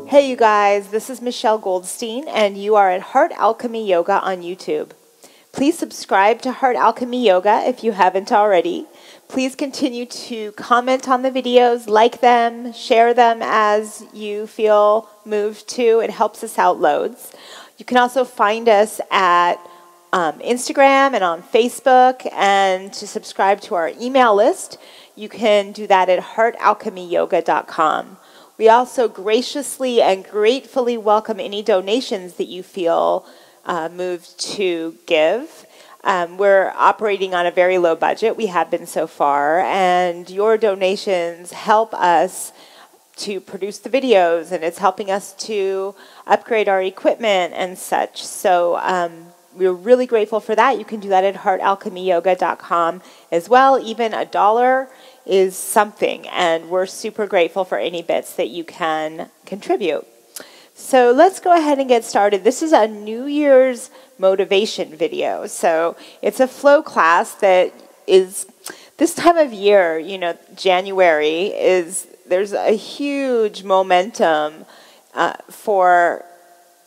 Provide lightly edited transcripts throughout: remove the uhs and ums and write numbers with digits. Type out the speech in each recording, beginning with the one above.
Hey you guys, this is Michelle Goldstein and you are at Heart Alchemy Yoga on YouTube. Please subscribe to Heart Alchemy Yoga if you haven't already. Please continue to comment on the videos, like them, share them as you feel moved to. It helps us out loads. You can also find us at Instagram and on Facebook, and to subscribe to our email list, you can do that at heartalchemyyoga.com. We also graciously and gratefully welcome any donations that you feel moved to give. We're operating on a very low budget. We have been so far, and your donations help us to produce the videos, and it's helping us to upgrade our equipment and such. So we're really grateful for that. You can do that at heartalchemyyoga.com as well. Even $1 is something, and we're super grateful for any bits that you can contribute. So let's go ahead and get started. This is a New Year's motivation video. So it's a flow class that is this time of year, you know, January there's a huge momentum for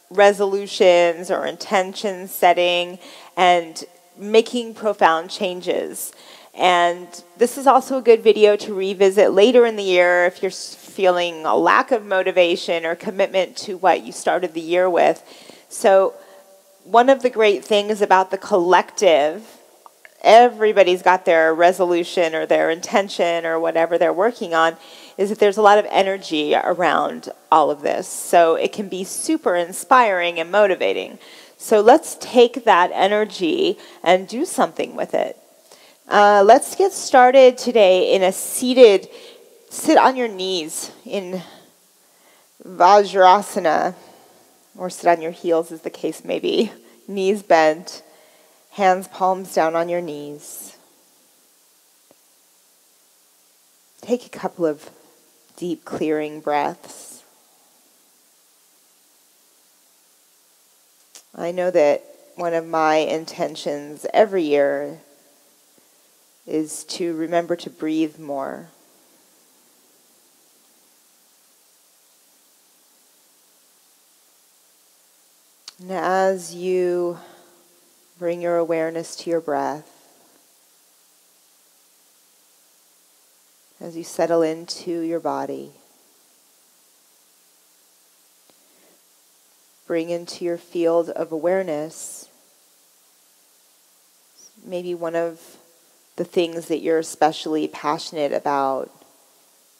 resolutions or intention setting and making profound changes. And this is also a good video to revisit later in the year if you're feeling a lack of motivation or commitment to what you started the year with. So one of the great things about the collective, everybody's got their resolution or their intention or whatever they're working on, is that there's a lot of energy around all of this. So it can be super inspiring and motivating. So let's take that energy and do something with it. Let's get started today in a sit on your knees in Vajrasana, or sit on your heels as the case may be. Knees bent, hands palms down on your knees. Take a couple of deep clearing breaths. I know that one of my intentions every year is to remember to breathe more. And as you bring your awareness to your breath, as you settle into your body, bring into your field of awareness maybe one of the things that you're especially passionate about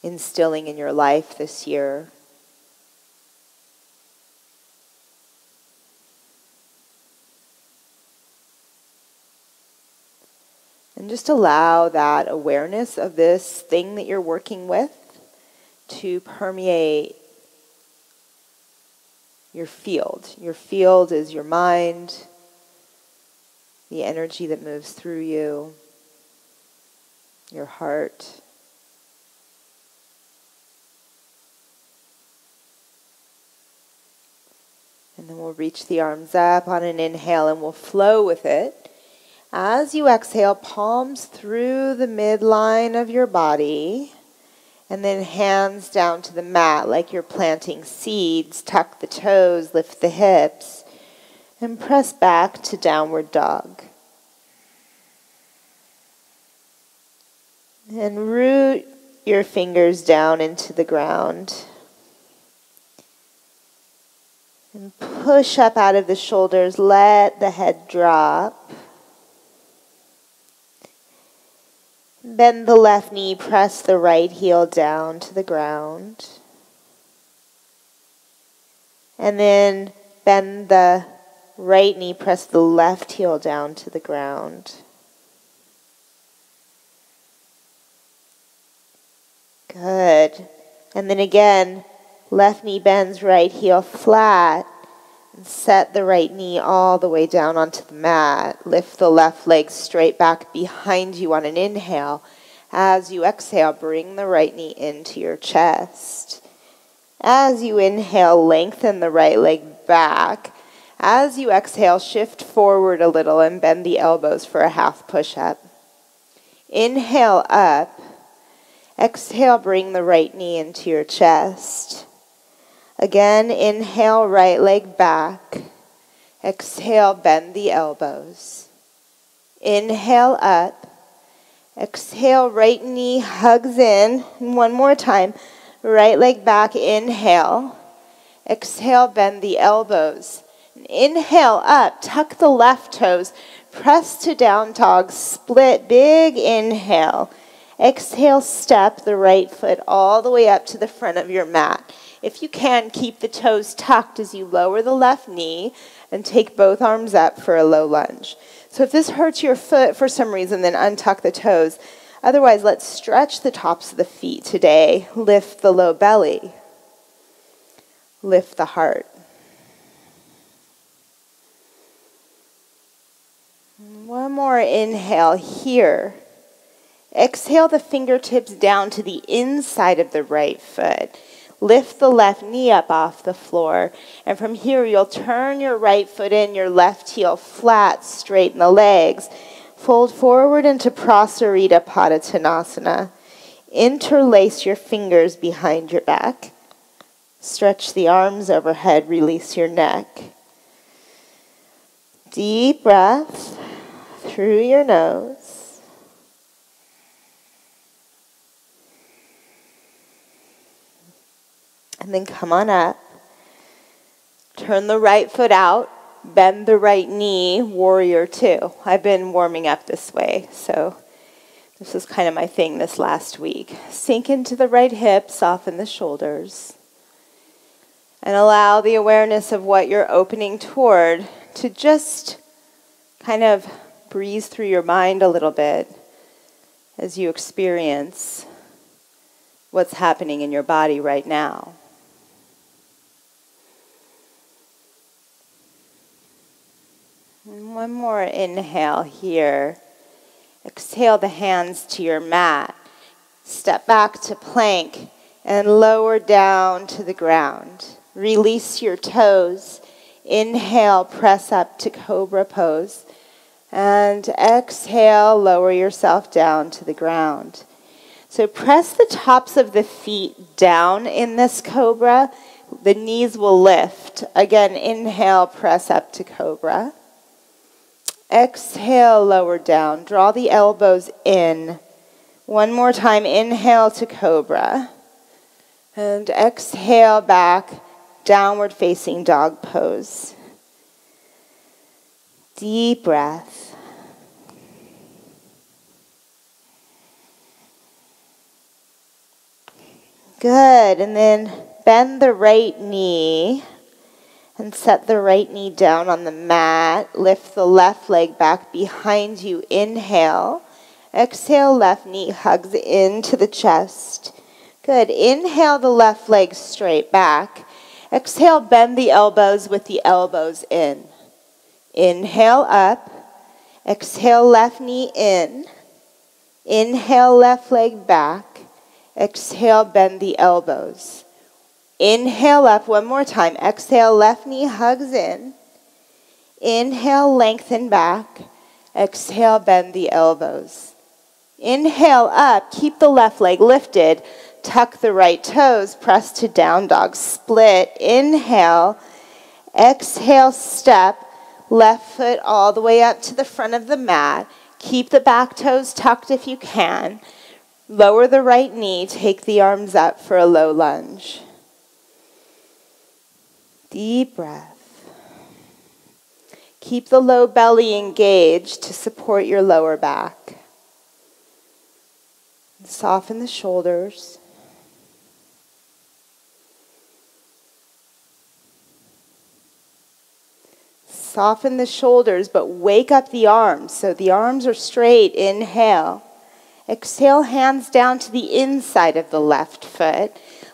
instilling in your life this year. And just allow that awareness of this thing that you're working with to permeate your field. Your field is your mind, the energy that moves through you, your heart. And then we'll reach the arms up on an inhale and we'll flow with it. As you exhale, palms through the midline of your body, and then hands down to the mat like you're planting seeds. Tuck the toes, lift the hips, and press back to downward dog. And root your fingers down into the ground. And push up out of the shoulders, let the head drop. Bend the left knee, press the right heel down to the ground. And then bend the right knee, press the left heel down to the ground. Good. And then again, left knee bends, right heel flat. And set the right knee all the way down onto the mat. Lift the left leg straight back behind you on an inhale. As you exhale, bring the right knee into your chest. As you inhale, lengthen the right leg back. As you exhale, shift forward a little and bend the elbows for a half push-up. Inhale up. Exhale, bring the right knee into your chest. Again, inhale, right leg back. Exhale, bend the elbows. Inhale up. Exhale, right knee hugs in. And one more time. Right leg back, inhale. Exhale, bend the elbows. Inhale up, tuck the left toes. Press to down dog, split, big inhale. Exhale, step the right foot all the way up to the front of your mat. If you can, keep the toes tucked as you lower the left knee and take both arms up for a low lunge. So if this hurts your foot for some reason, then untuck the toes. Otherwise, let's stretch the tops of the feet today. Lift the low belly. Lift the heart. One more inhale here. Exhale the fingertips down to the inside of the right foot. Lift the left knee up off the floor. And from here, you'll turn your right foot in, your left heel flat, straighten the legs. Fold forward into Prasarita Padottanasana. Interlace your fingers behind your back. Stretch the arms overhead, release your neck. Deep breath through your nose. And then come on up. Turn the right foot out. Bend the right knee, warrior two. I've been warming up this way, so this is kind of my thing this last week. Sink into the right hip, soften the shoulders. And allow the awareness of what you're opening toward to just kind of breeze through your mind a little bit as you experience what's happening in your body right now. And one more inhale here. Exhale the hands to your mat. Step back to plank and lower down to the ground. Release your toes. Inhale, press up to Cobra Pose. And exhale, lower yourself down to the ground. So press the tops of the feet down in this Cobra. The knees will lift. Again, inhale, press up to Cobra. Exhale, lower down. Draw the elbows in. One more time, inhale to Cobra. And exhale back, downward facing dog pose. Deep breath. Good, and then bend the right knee. And set the right knee down on the mat. Lift the left leg back behind you. Inhale. Exhale, left knee hugs into the chest. Good. Inhale the left leg straight back. Exhale, bend the elbows with the elbows in. Inhale up. Exhale, left knee in. Inhale, left leg back. Exhale, bend the elbows. Inhale up one more time. Exhale, left knee hugs in. Inhale, lengthen back. Exhale, bend the elbows. Inhale up. Keep the left leg lifted. Tuck the right toes. Press to down dog. Split. Inhale. Exhale, step. Left foot all the way up to the front of the mat. Keep the back toes tucked if you can. Lower the right knee. Take the arms up for a low lunge. Deep breath. Keep the low belly engaged to support your lower back. Soften the shoulders. Soften the shoulders, but wake up the arms. So the arms are straight. Inhale. Exhale, hands down to the inside of the left foot.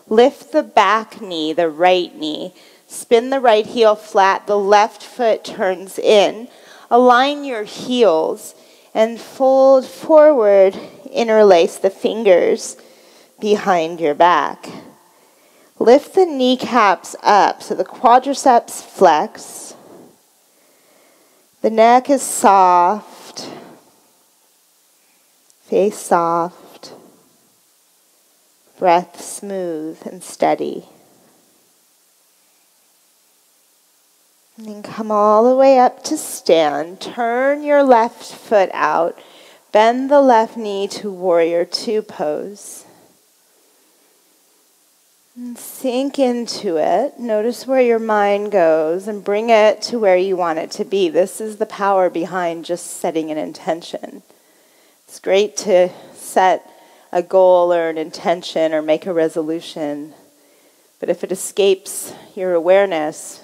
Lift the back knee, the right knee. Spin the right heel flat. The left foot turns in. Align your heels and fold forward. Interlace the fingers behind your back. Lift the kneecaps up so the quadriceps flex. The neck is soft. Face soft. Breath smooth and steady. And then come all the way up to stand. Turn your left foot out. Bend the left knee to warrior two pose. And sink into it. Notice where your mind goes and bring it to where you want it to be. This is the power behind just setting an intention. It's great to set a goal or an intention or make a resolution. But if it escapes your awareness,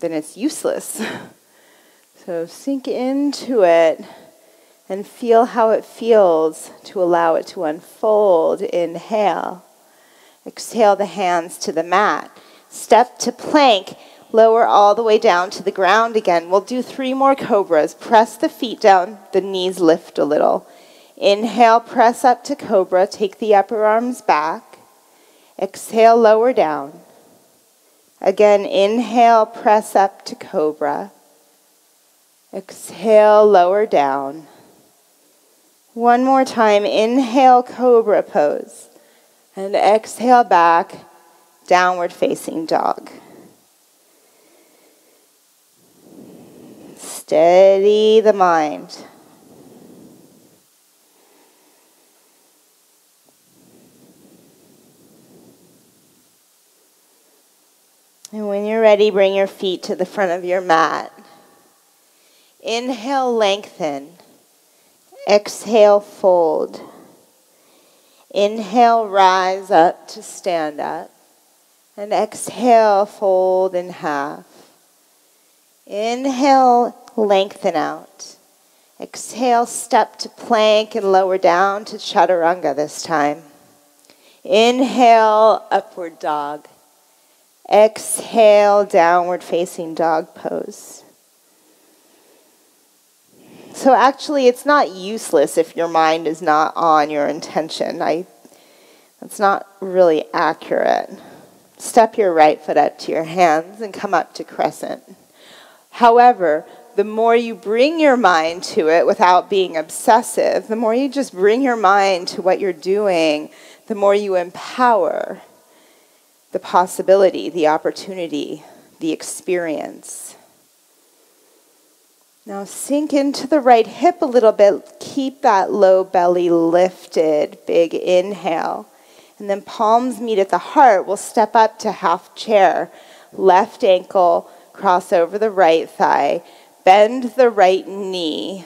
then it's useless. So sink into it and feel how it feels to allow it to unfold. Inhale. Exhale the hands to the mat. Step to plank. Lower all the way down to the ground again. We'll do 3 more cobras. Press the feet down. The knees lift a little. Inhale, press up to cobra. Take the upper arms back. Exhale, lower down. Again, inhale, press up to cobra. Exhale, lower down. One more time. Inhale, cobra pose. And exhale back, downward facing dog. Steady the mind. And when you're ready, bring your feet to the front of your mat. Inhale, lengthen. Exhale, fold. Inhale, rise up to stand up. And exhale, fold in half. Inhale, lengthen out. Exhale, step to plank and lower down to chaturanga this time. Inhale, upward dog. Exhale, downward facing dog pose. So actually, it's not useless if your mind is not on your intention. That's not really accurate. Step your right foot up to your hands and come up to crescent. However, the more you bring your mind to it without being obsessive, the more you just bring your mind to what you're doing, the more you empower the possibility, the opportunity, the experience. Now sink into the right hip a little bit. Keep that low belly lifted. Big inhale. And then palms meet at the heart. We'll step up to half chair. Left ankle, cross over the right thigh. Bend the right knee.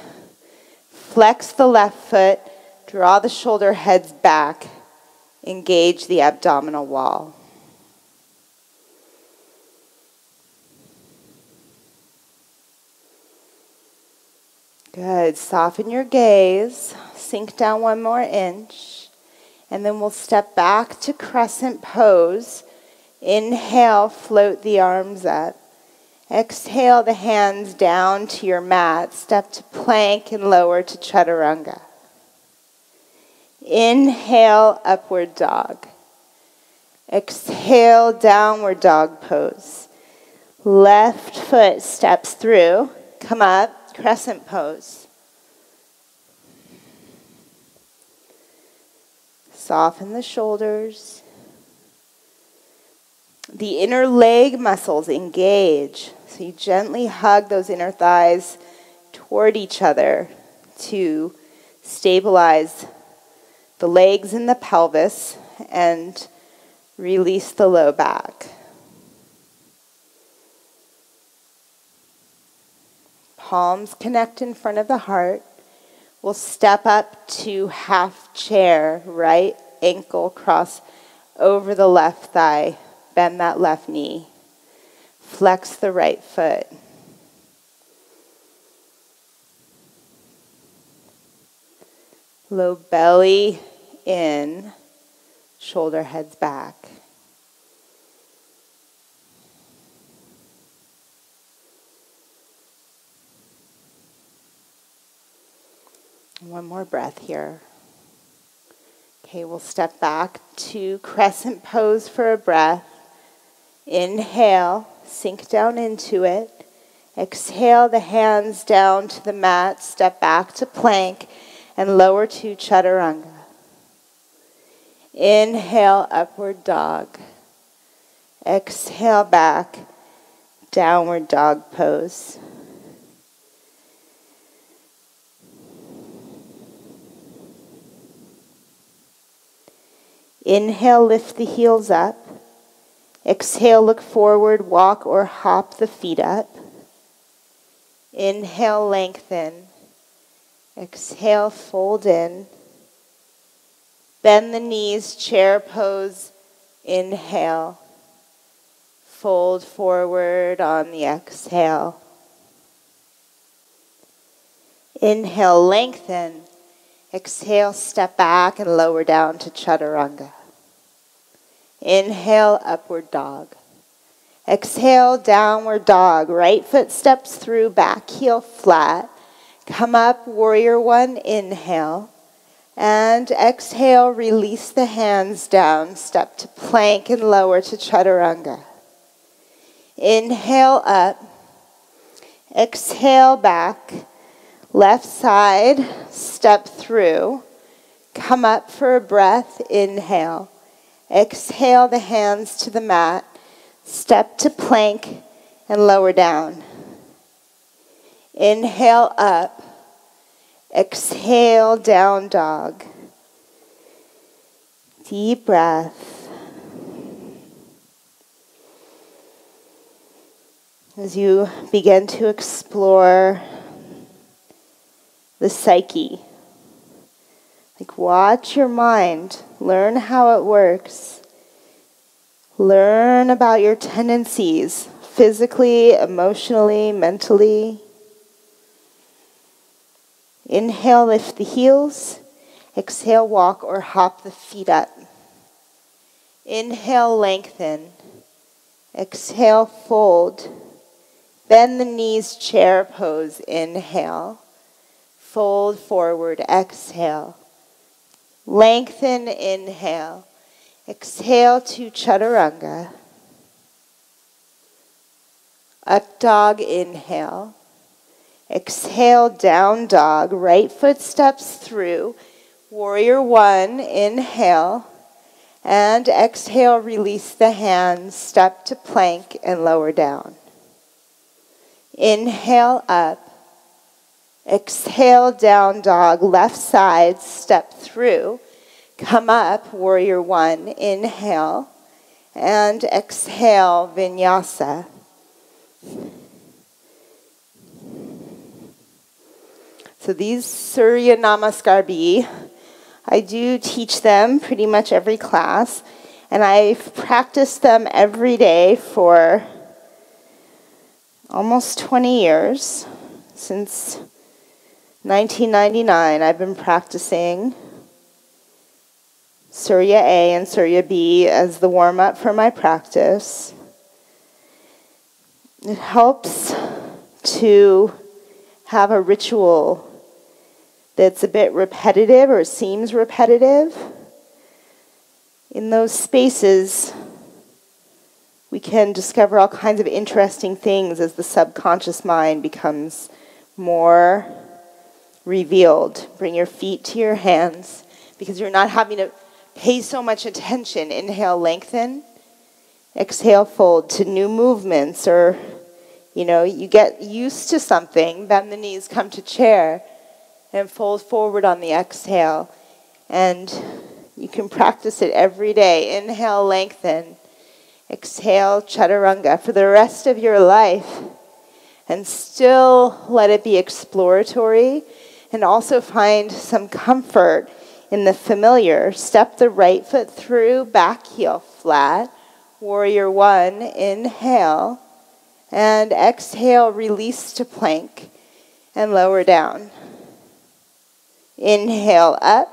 Flex the left foot. Draw the shoulder heads back. Engage the abdominal wall. Good. Soften your gaze. Sink down 1 more inch. And then we'll step back to crescent pose. Inhale, float the arms up. Exhale the hands down to your mat. Step to plank and lower to chaturanga. Inhale, upward dog. Exhale, downward dog pose. Left foot steps through. Come up. Crescent pose. Soften the shoulders. The inner leg muscles engage. So you gently hug those inner thighs toward each other to stabilize the legs and the pelvis and release the low back. Palms connect in front of the heart. We'll step up to half chair. Right ankle cross over the left thigh. Bend that left knee. Flex the right foot. Low belly in. Shoulder heads back. One more breath here. Okay, we'll step back to crescent pose for a breath. Inhale, sink down into it. Exhale the hands down to the mat. Step back to plank and lower to chaturanga. Inhale, upward dog. Exhale back, Downward dog pose. Inhale, lift the heels up. Exhale, look forward, walk or hop the feet up. Inhale, lengthen. Exhale, fold in. Bend the knees, chair pose. Inhale. Fold forward on the exhale. Inhale, lengthen. Exhale, step back and lower down to chaturanga. Inhale, upward dog. Exhale, downward dog. Right foot steps through, back heel flat. Come up, warrior one, inhale. And exhale, release the hands down. Step to plank and lower to chaturanga. Inhale up. Exhale back. Left side, step through. Come up for a breath, inhale. Exhale the hands to the mat. Step to plank and lower down. Inhale up. Exhale down dog. Deep breath. As you begin to explore the psyche, like watch your mind, learn how it works. Learn about your tendencies, physically, emotionally, mentally. Inhale, lift the heels. Exhale, walk or hop the feet up. Inhale, lengthen. Exhale, fold. Bend the knees, chair pose. Inhale. Fold forward, exhale. Lengthen, inhale. Exhale to chaturanga. Up dog, inhale. Exhale, down dog. Right foot steps through. Warrior one, inhale. And exhale, release the hands. Step to plank and lower down. Inhale up. Exhale, down dog. Left side, step through. Come up, warrior one, inhale, and exhale, vinyasa. So these Surya Namaskar, I do teach them pretty much every class, and I've practiced them every day for almost 20 years. Since 1999, I've been practicing Surya A and Surya B as the warm-up for my practice. It helps to have a ritual that's a bit repetitive or seems repetitive. In those spaces, we can discover all kinds of interesting things as the subconscious mind becomes more revealed. Bring your feet to your hands because you're not having to pay so much attention. Inhale, lengthen. Exhale, fold to new movements, or, you get used to something. Bend the knees, come to chair, and fold forward on the exhale. And you can practice it every day. Inhale, lengthen. Exhale, chaturanga for the rest of your life. And still let it be exploratory, and also find some comfort in the familiar. Step the right foot through, back heel flat. Warrior one, inhale. And exhale, release to plank and lower down. Inhale up.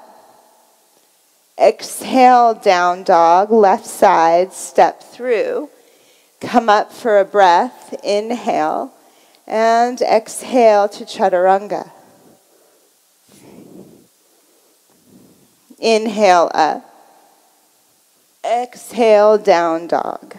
Exhale, down dog. Left side, step through. Come up for a breath. Inhale. And exhale to chaturanga. Inhale up. Exhale, down dog.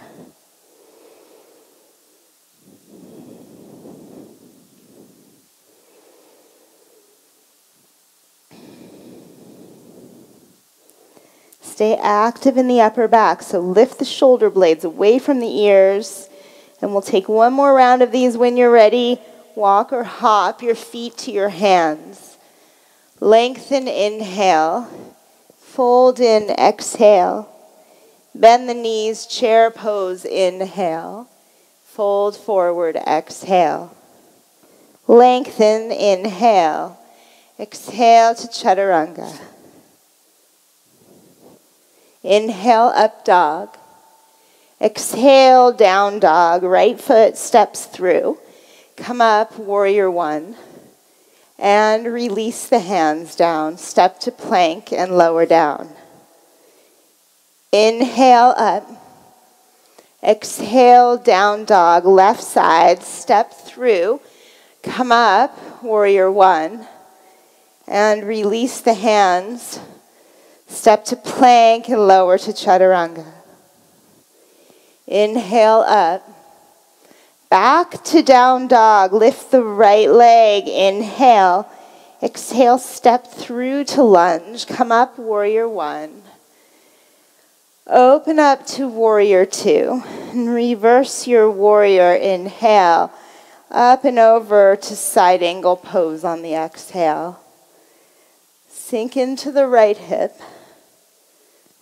Stay active in the upper back. So lift the shoulder blades away from the ears And we'll take one more round of these when you're ready. Walk or hop your feet to your hands. Lengthen, inhale. Fold in, exhale. Bend the knees, chair pose, inhale. Fold forward, exhale. Lengthen, inhale. Exhale to chaturanga. Inhale, up dog. Exhale, down dog. Right foot steps through. Come up, warrior one. And release the hands down. Step to plank and lower down. Inhale, up. Exhale, down dog. Left side, step through. Come up, warrior one. And release the hands. Step to plank and lower to chaturanga. Inhale up. Back to down dog. Lift the right leg. Inhale. Exhale, step through to lunge. Come up, warrior one. Open up to warrior two. And reverse your warrior. Inhale. Up and over to side angle pose on the exhale. Sink into the right hip.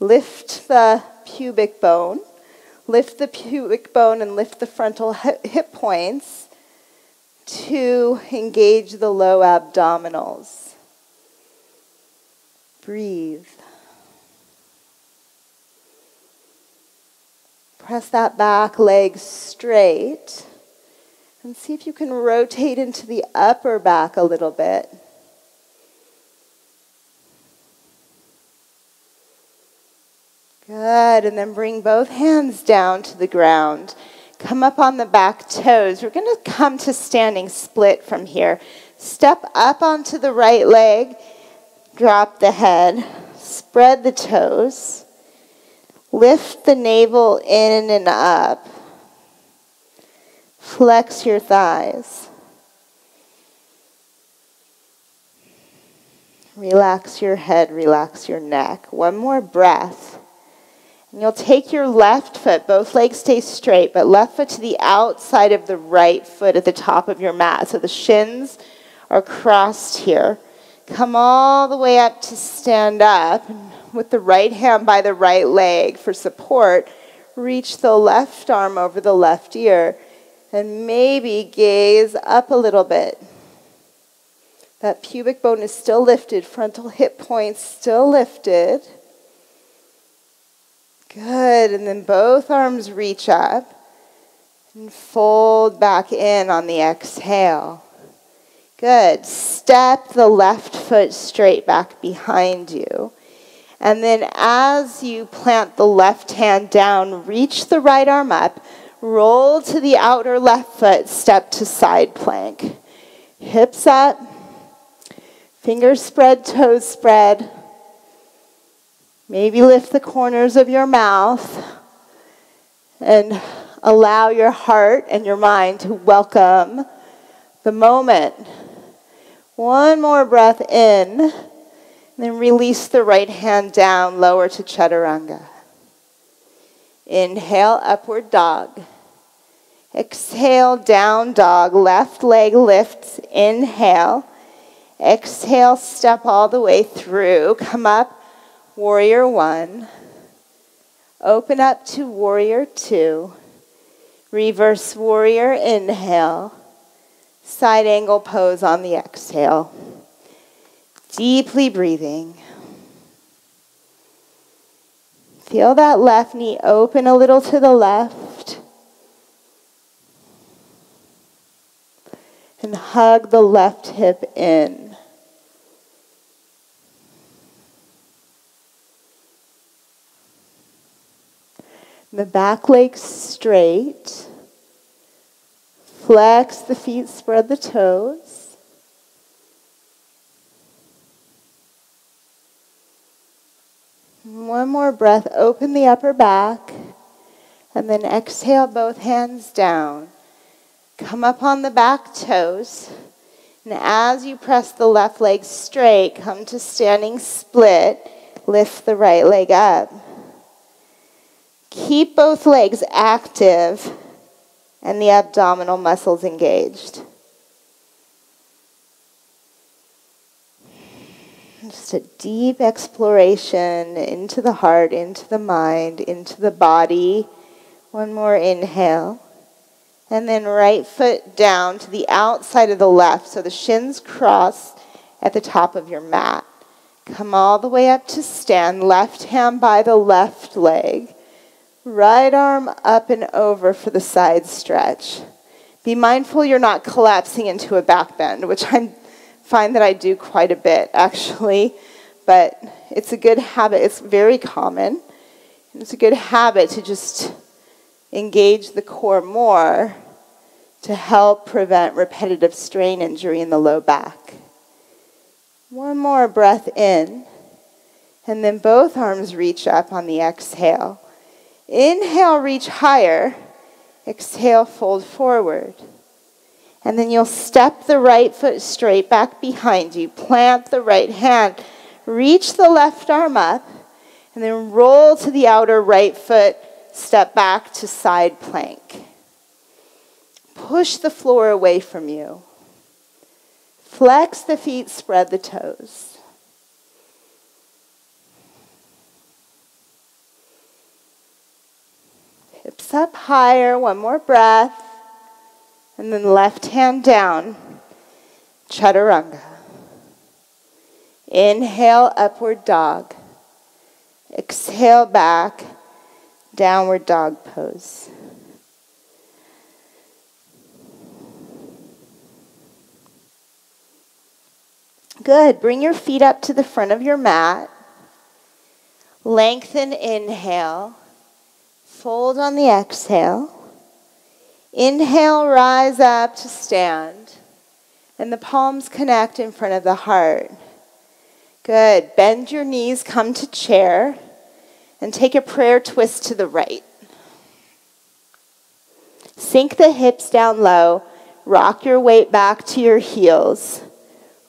Lift the pubic bone. Lift the pubic bone and lift the frontal hip points to engage the low abdominals. Breathe. Press that back leg straight and see if you can rotate into the upper back a little bit. Good, and then bring both hands down to the ground. Come up on the back toes. We're going to come to standing split from here. Step up onto the right leg. Drop the head. Spread the toes. Lift the navel in and up. Flex your thighs. Relax your head. Relax your neck. One more breath. And you'll take your left foot, both legs stay straight, but left foot to the outside of the right foot at the top of your mat. So the shins are crossed here. Come all the way up to stand up. And with the right hand by the right leg for support, reach the left arm over the left ear. And maybe gaze up a little bit. That pubic bone is still lifted, frontal hip points still lifted. Good, and then both arms reach up and fold back in on the exhale. Good, step the left foot straight back behind you. And then as you plant the left hand down, reach the right arm up, roll to the outer left foot, step to side plank. Hips up, fingers spread, toes spread. Maybe lift the corners of your mouth and allow your heart and your mind to welcome the moment. One more breath in, and then release the right hand down, lower to chaturanga. Inhale, upward dog. Exhale, down dog. Left leg lifts. Inhale. Exhale, step all the way through. Come up. Warrior one. Open up to warrior two. Reverse warrior, inhale. Side angle pose on the exhale. Deeply breathing. Feel that left knee open a little to the left. And hug the left hip in. The back leg straight. Flex the feet, spread the toes. One more breath, open the upper back. And then exhale, both hands down. Come up on the back toes. And as you press the left leg straight, come to standing split. Lift the right leg up. Keep both legs active. and the abdominal muscles engaged. Just a deep exploration into the heart, into the mind, into the body. One more inhale. And then right foot down to the outside of the left, so the shins cross at the top of your mat. Come all the way up to stand, left hand by the left leg. Right arm up and over for the side stretch. Be mindful you're not collapsing into a back bend, which I find that I do quite a bit, actually. But it's a good habit. It's very common. It's a good habit to just engage the core more to help prevent repetitive strain injury in the low back. One more breath in, and then both arms reach up on the exhale. Inhale, reach higher. Exhale, fold forward. And then you'll step the right foot straight back behind you. Plant the right hand. Reach the left arm up. And then roll to the outer right foot. Step back to side plank. Push the floor away from you. Flex the feet, spread the toes. Hips up higher, one more breath. And then left hand down, chaturanga. Inhale, upward dog. Exhale back, downward dog pose. Good. Bring your feet up to the front of your mat. Lengthen, inhale. Fold on the exhale. Inhale, rise up to stand. And the palms connect in front of the heart. Good. Bend your knees, come to chair. And take a prayer twist to the right. Sink the hips down low. Rock your weight back to your heels.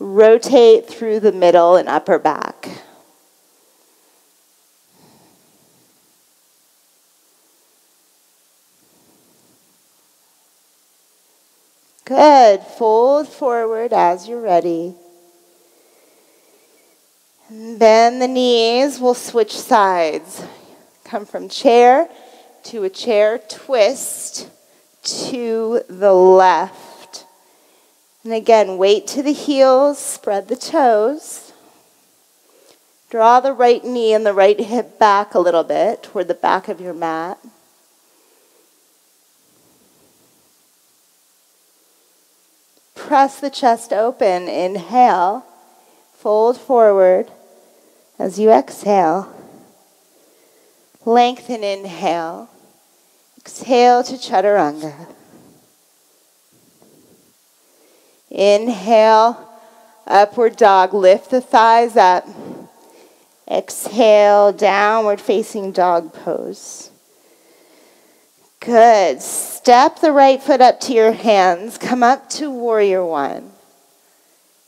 Rotate through the middle and upper back. Good. Fold forward as you're ready. And bend the knees. We'll switch sides. Come from chair to a chair twist to the left. And again, weight to the heels, spread the toes. Draw the right knee and the right hip back a little bit toward the back of your mat. Press the chest open. Inhale. Fold forward as you exhale. Lengthen, inhale. Exhale to chaturanga. Inhale, upward dog. Lift the thighs up. Exhale, downward facing dog pose. Good. Step the right foot up to your hands. Come up to warrior one.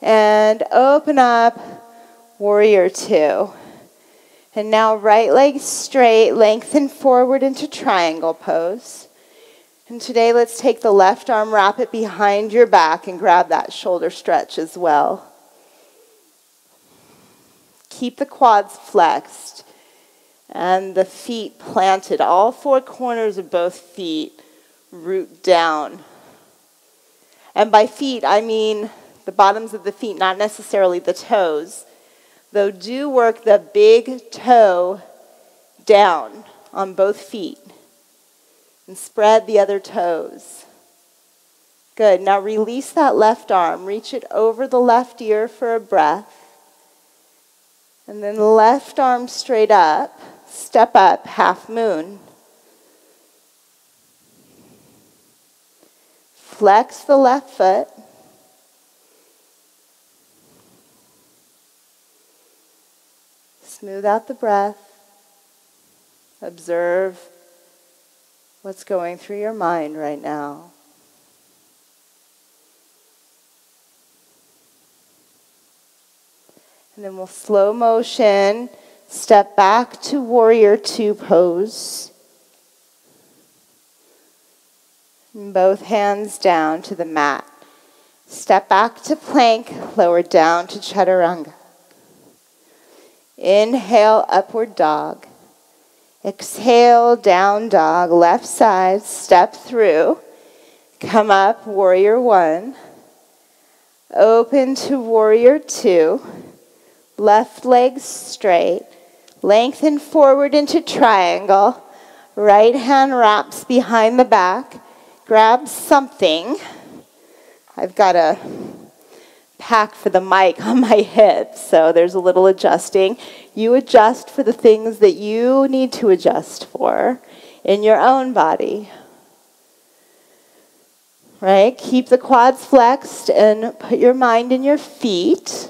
And open up, warrior two. And now right leg straight, lengthen forward into triangle pose. And today let's take the left arm, wrap it behind your back, and grab that shoulder stretch as well. Keep the quads flexed and the feet planted. All four corners of both feet root down. And by feet, I mean the bottoms of the feet, not necessarily the toes. Though do work the big toe down on both feet. And spread the other toes. Good. Now release that left arm. Reach it over the left ear for a breath. And then left arm straight up. Step up, half moon. Flex the left foot. Smooth out the breath. Observe what's going through your mind right now. And then we'll slow motion step back to warrior two pose. Both hands down to the mat. Step back to plank, lower down to chaturanga. Inhale, upward dog. Exhale, down dog, left side, step through. Come up, warrior one. Open to warrior two. Left leg straight. Lengthen forward into triangle. Right hand wraps behind the back. Grab something. I've got a pack for the mic on my hip, so there's a little adjusting. You adjust for the things that you need to adjust for in your own body. Right? Keep the quads flexed and put your mind in your feet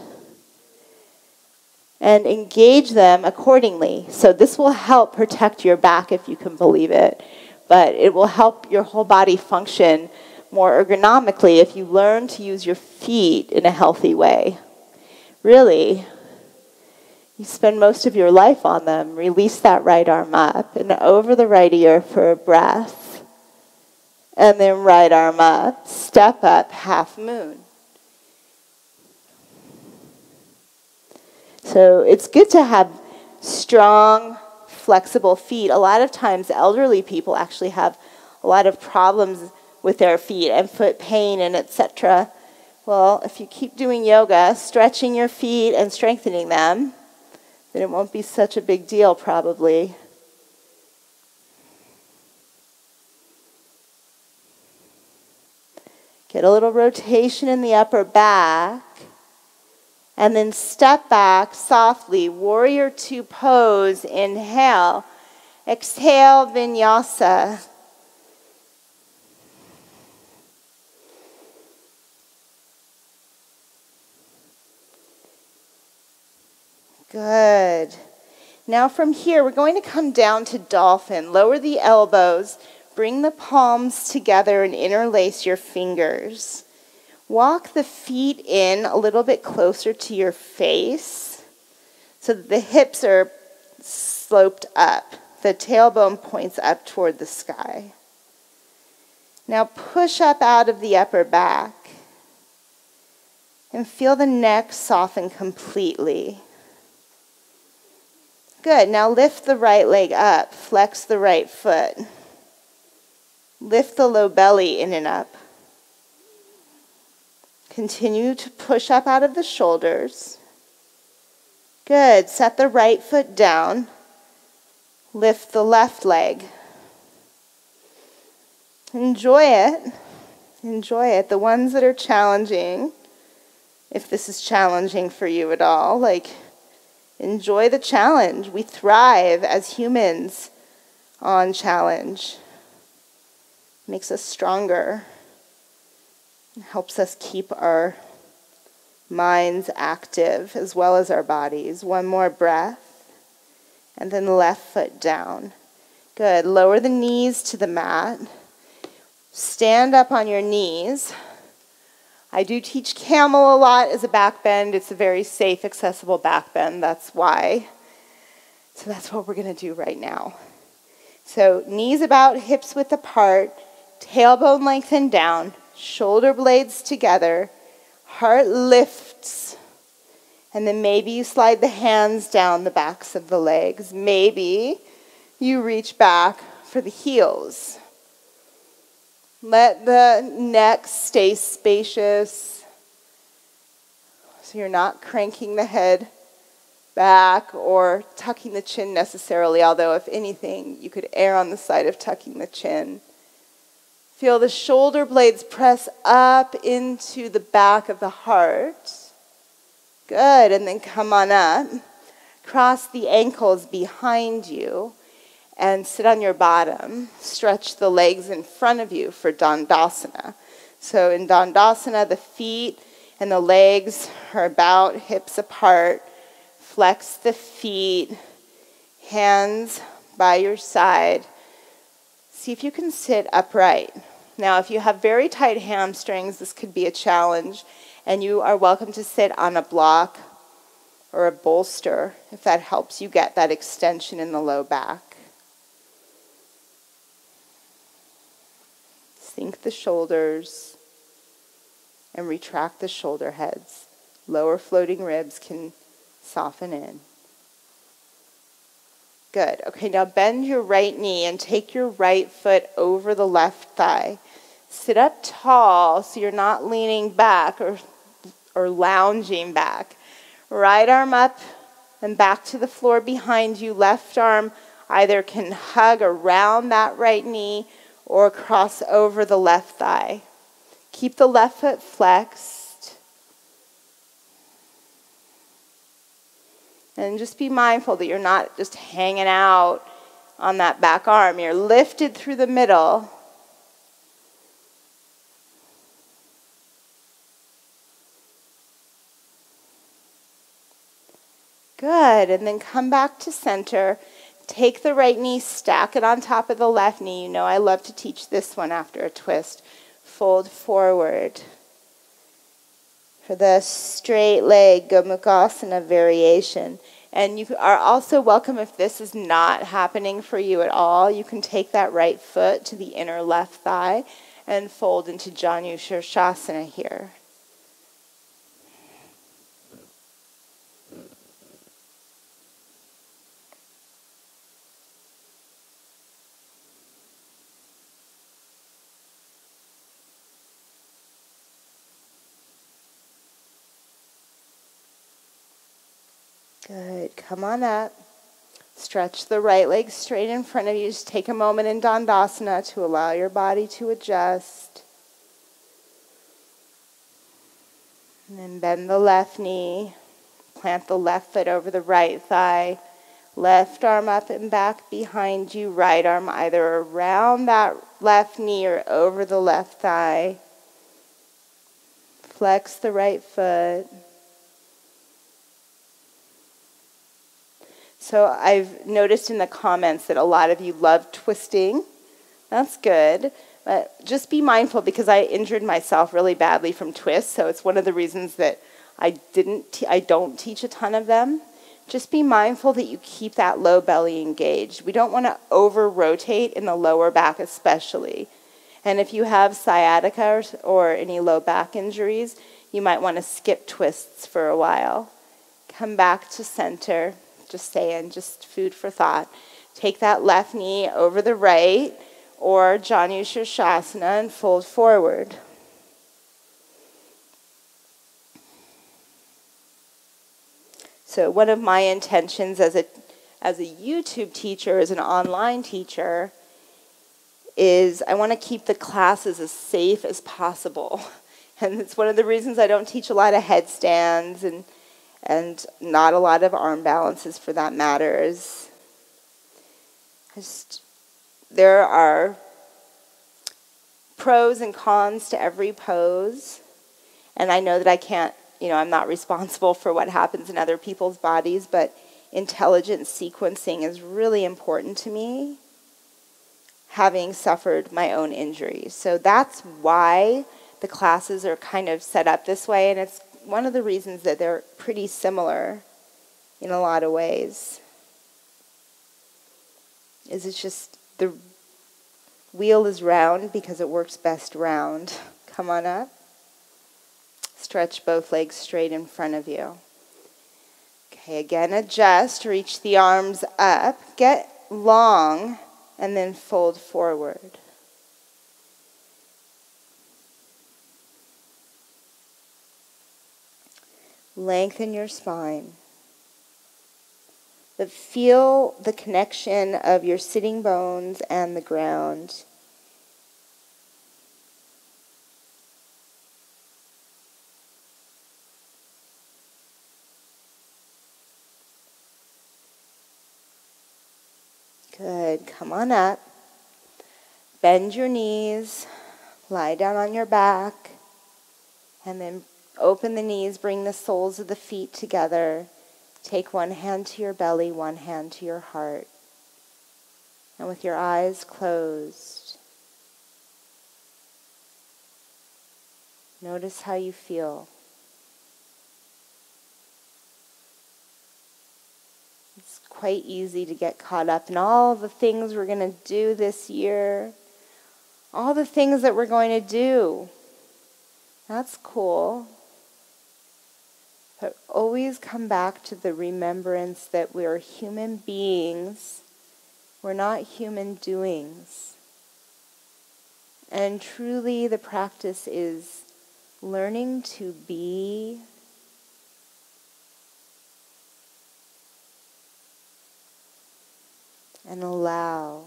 and engage them accordingly. So this will help protect your back, if you can believe it, but it will help your whole body function more ergonomically if you learn to use your feet in a healthy way. Really, you spend most of your life on them. Release that right arm up and over the right ear for a breath. And then right arm up, step up, half moon. So it's good to have strong, flexible feet. A lot of times elderly people actually have a lot of problems with their feet and foot pain and etc. Well, if you keep doing yoga, stretching your feet and strengthening them, then it won't be such a big deal probably. Get a little rotation in the upper back. And then step back softly. Warrior two pose. Inhale. Exhale, vinyasa. Good. Now from here, we're going to come down to Dolphin. Lower the elbows. Bring the palms together and interlace your fingers. Walk the feet in a little bit closer to your face so that the hips are sloped up. The tailbone points up toward the sky. Now push up out of the upper back and feel the neck soften completely. Good. Now lift the right leg up. Flex the right foot. Lift the low belly in and up. Continue to push up out of the shoulders. Good. Set the right foot down. Lift the left leg. Enjoy it. Enjoy it. The ones that are challenging, if this is challenging for you at all, enjoy the challenge. We thrive as humans on challenge. Makes us stronger. It helps us keep our minds active as well as our bodies. One more breath. And then left foot down. Good. Lower the knees to the mat. Stand up on your knees. I do teach camel a lot as a back bend. It's a very safe, accessible back bend. That's why. So that's what we're going to do right now. So knees about, hips width apart, tailbone lengthened down, shoulder blades together, heart lifts, and then maybe you slide the hands down the backs of the legs. Maybe you reach back for the heels. Let the neck stay spacious so you're not cranking the head back or tucking the chin necessarily, although if anything, you could err on the side of tucking the chin. Feel the shoulder blades press up into the back of the heart. Good, and then come on up. Cross the ankles behind you. And sit on your bottom. Stretch the legs in front of you for Dandasana. So in Dandasana, the feet and the legs are about hips apart. Flex the feet, hands by your side. See if you can sit upright. Now, if you have very tight hamstrings, this could be a challenge, and you are welcome to sit on a block or a bolster if that helps you get that extension in the low back. Sink the shoulders and retract the shoulder heads. Lower floating ribs can soften in. Good. Okay, now bend your right knee and take your right foot over the left thigh. Sit up tall so you're not leaning back or lounging back. Right arm up and back to the floor behind you. Left arm either can hug around that right knee or cross over the left thigh. Keep the left foot flexed. And just be mindful that you're not just hanging out on that back arm. You're lifted through the middle. Good. And then come back to center. Take the right knee, stack it on top of the left knee. You know I love to teach this one after a twist. Fold forward. For the straight leg Gomukhasana variation. And you are also welcome if this is not happening for you at all. You can take that right foot to the inner left thigh and fold into Janu-Shirshasana here. Good. Come on up. Stretch the right leg straight in front of you. Just take a moment in Dandasana to allow your body to adjust. And then bend the left knee. Plant the left foot over the right thigh. Left arm up and back behind you. Right arm either around that left knee or over the left thigh. Flex the right foot. So I've noticed in the comments that a lot of you love twisting. That's good. But just be mindful because I injured myself really badly from twists. So it's one of the reasons that I don't teach a ton of them. Just be mindful that you keep that low belly engaged. We don't want to over-rotate in the lower back especially. And if you have sciatica or any low back injuries, you might want to skip twists for a while. Come back to center. Just saying, just food for thought. Take that left knee over the right or Janu-Shirshasana and fold forward. So one of my intentions as a YouTube teacher, as an online teacher, is I want to keep the classes as safe as possible. And it's one of the reasons I don't teach a lot of headstands and not a lot of arm balances for that matter. There are pros and cons to every pose, and I know that I can't, I'm not responsible for what happens in other people's bodies, but intelligent sequencing is really important to me, having suffered my own injuries. So that's why the classes are kind of set up this way, and it's one of the reasons that they're pretty similar in a lot of ways is it's just the wheel is round because it works best round. Come on up. Stretch both legs straight in front of you. Okay, again, adjust. Reach the arms up. Get long and then fold forward. Lengthen your spine. But feel the connection of your sitting bones and the ground. Good. Come on up. Bend your knees. Lie down on your back. And then open the knees, bring the soles of the feet together. Take one hand to your belly, one hand to your heart. And with your eyes closed, notice how you feel. It's quite easy to get caught up in all the things we're going to do this year, all the things that we're going to do. That's cool. But always come back to the remembrance that we're human beings. We're not human doings. And truly the practice is learning to be and allow,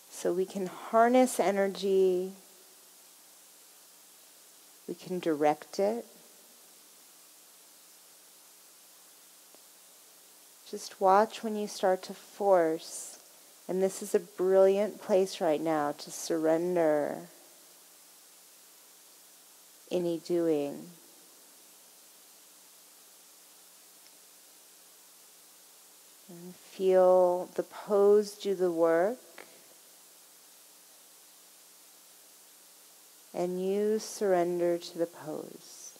so we can harness energy, we can direct it. Just watch when you start to force, and this is a brilliant place right now to surrender any doing. And feel the pose do the work. And you surrender to the pose.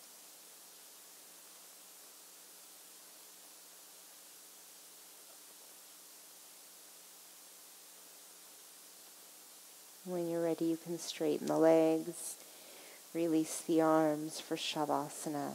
When you're ready, you can straighten the legs, release the arms for Shavasana.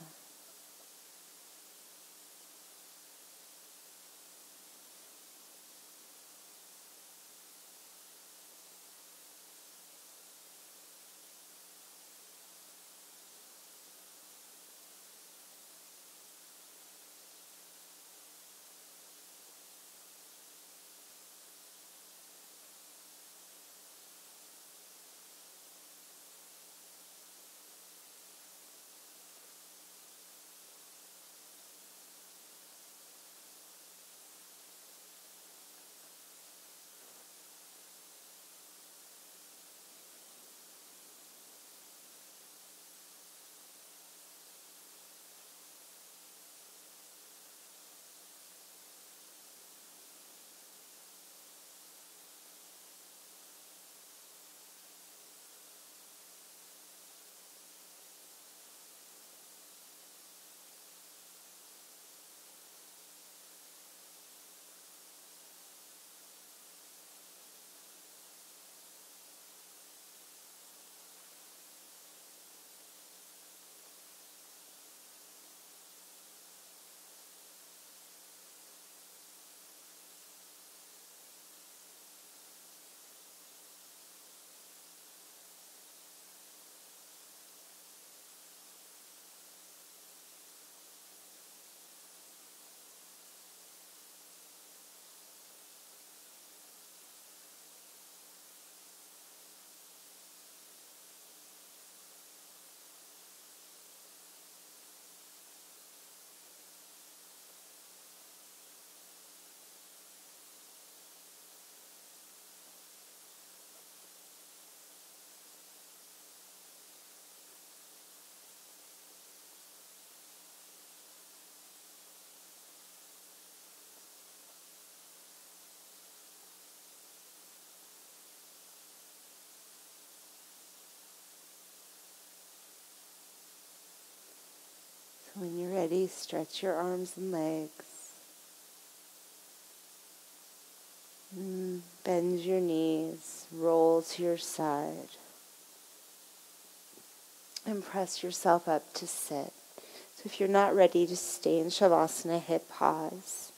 When you're ready, stretch your arms and legs. Bend your knees, roll to your side. And press yourself up to sit. So if you're not ready, just stay in Shavasana, hit pause.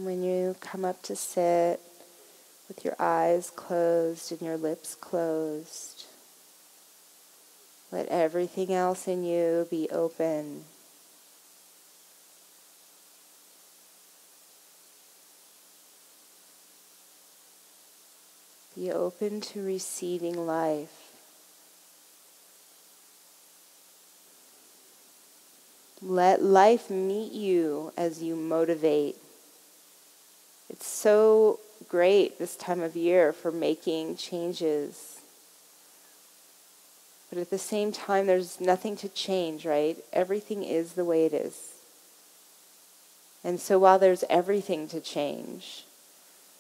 When you come up to sit with your eyes closed and your lips closed, let everything else in you be open. Be open to receiving life. Let life meet you as you motivate. It's so great this time of year for making changes. But at the same time, there's nothing to change, right? Everything is the way it is. And so while there's everything to change,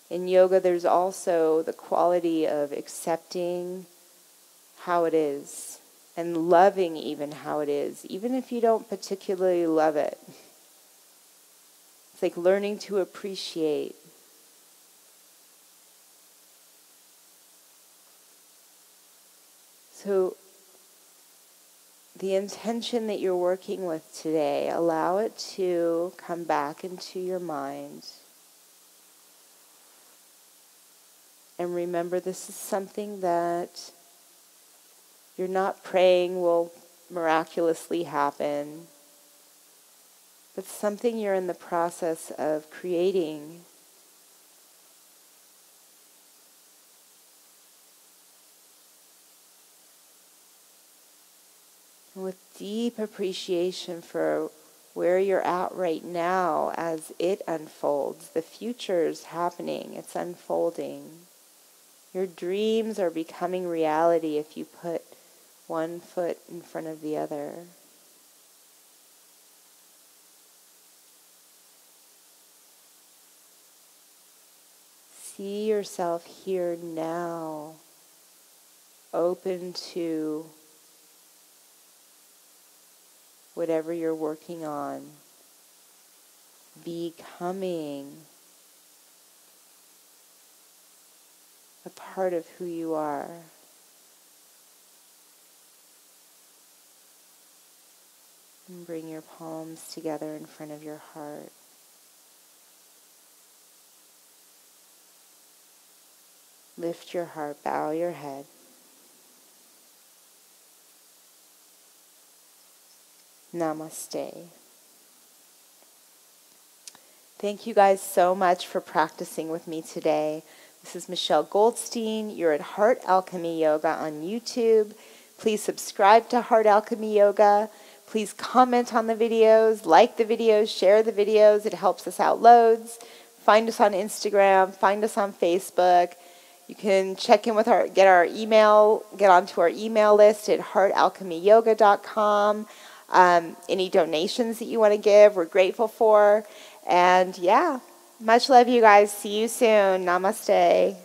in yoga there's also the quality of accepting how it is and loving even how it is, even if you don't particularly love it. It's like learning to appreciate So the intention that you're working with today, allow it to come back into your mind. And remember, this is something that you're not praying will miraculously happen, but something you're in the process of creating. With deep appreciation for where you're at right now as it unfolds. The future's happening, it's unfolding. Your dreams are becoming reality if you put one foot in front of the other. See yourself here now, open to whatever you're working on, becoming a part of who you are. And bring your palms together in front of your heart. Lift your heart, bow your head. Namaste. Thank you guys so much for practicing with me today. This is Michelle Goldstein. You're at Heart Alchemy Yoga on YouTube. Please subscribe to Heart Alchemy Yoga. Please comment on the videos, like the videos, share the videos. It helps us out loads. Find us on Instagram. Find us on Facebook. You can check in with get onto our email list at heartalchemyyoga.com. Any donations that you want to give, we're grateful for. And yeah, much love, you guys. See you soon. Namaste.